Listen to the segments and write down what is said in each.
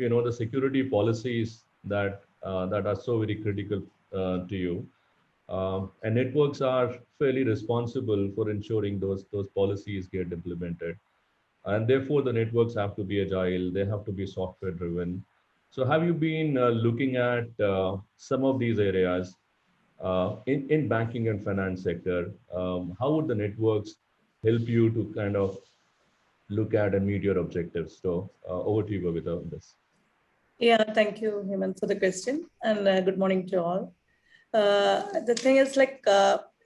the security policies that are so very critical to you. And networks are fairly responsible for ensuring those policies get implemented. And therefore, the networks have to be agile. They have to be software driven. So, have you been looking at some of these areas in banking and finance sector? How would the networks help you to kind of look at and meet your objectives? So, over to you, Bhavita, on this. Yeah, thank you, Hemant, for the question, and good morning to all. The thing is, like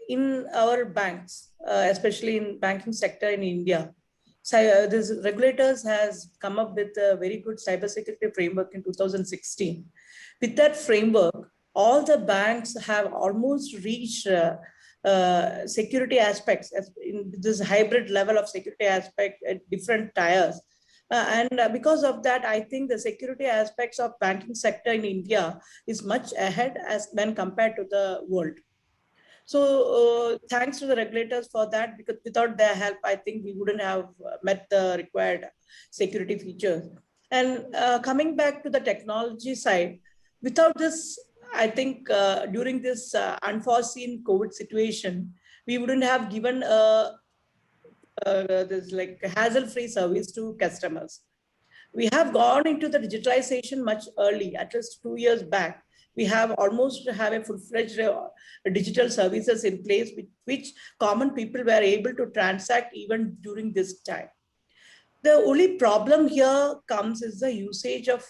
in our banks, especially in banking sector in India, so this regulators has come up with a very good cybersecurity framework in 2016. With that framework, all the banks have almost reached security aspects in this hybrid level of security aspect at different tiers. And because of that, I think the security aspects of banking sector in India is much ahead as when compared to the world. So thanks to the regulators for that, because without their help, I think we wouldn't have met the required security features. And coming back to the technology side, without this, I think during this unforeseen COVID situation, we wouldn't have given this like hassle-free service to customers. We have gone into the digitalization much early, at least 2 years back. We have almost have a full-fledged digital services in place with which common people were able to transact even during this time. The only problem here comes is the usage of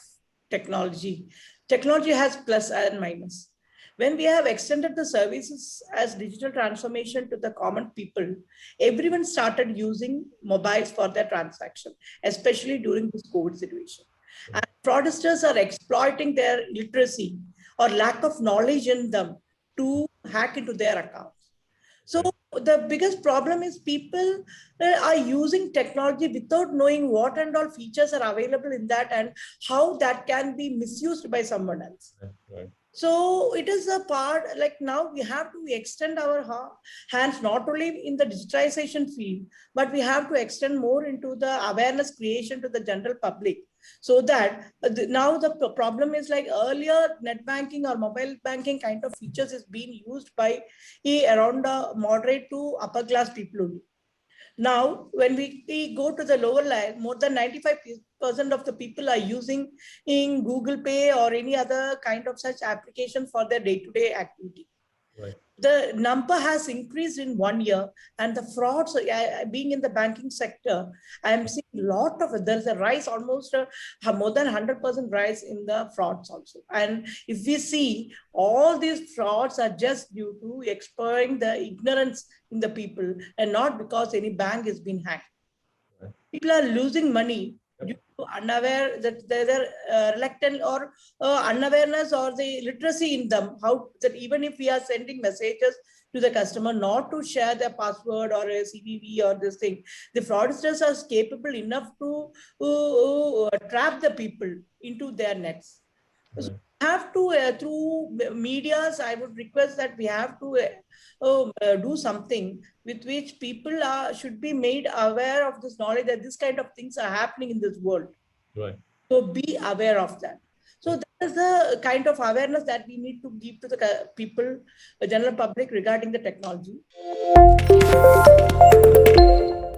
technology. Technology has plus and minus. When we have extended the services as digital transformation to the common people, everyone started using mobiles for their transaction, especially during this COVID situation. And fraudsters are exploiting their illiteracy or lack of knowledge in them to hack into their accounts. So the biggest problem is people are using technology without knowing what and all features are available in that and how that can be misused by someone else. Right. So it is a part, like now we have to extend our hands not only in the digitization field, but we have to extend more into the awareness creation to the general public. So that now the problem is like earlier net banking or mobile banking kind of features is being used by around moderate to upper class people only. Now, when we go to the lower line, more than 95% of the people are using in Google Pay or any other kind of such application for their day-to-day activity. Right. The number has increased in 1 year, and the frauds, being in the banking sector, I am seeing a lot of, there's a rise, almost more than 100% rise in the frauds also. And if we see, all these frauds are just due to exploiting the ignorance in the people and not because any bank is being hacked. Right. People are losing money due to unaware that they're reluctant or unawareness or the literacy in them, how that even if we are sending messages to the customer not to share their password or a CVV or this thing, the fraudsters are capable enough to trap the people into their nets. Right. So have to, through medias, I would request that we have to do something with which people should be made aware of this knowledge that this kind of things are happening in this world. Right. So be aware of that. So that is the kind of awareness that we need to give to the people, the general public regarding the technology.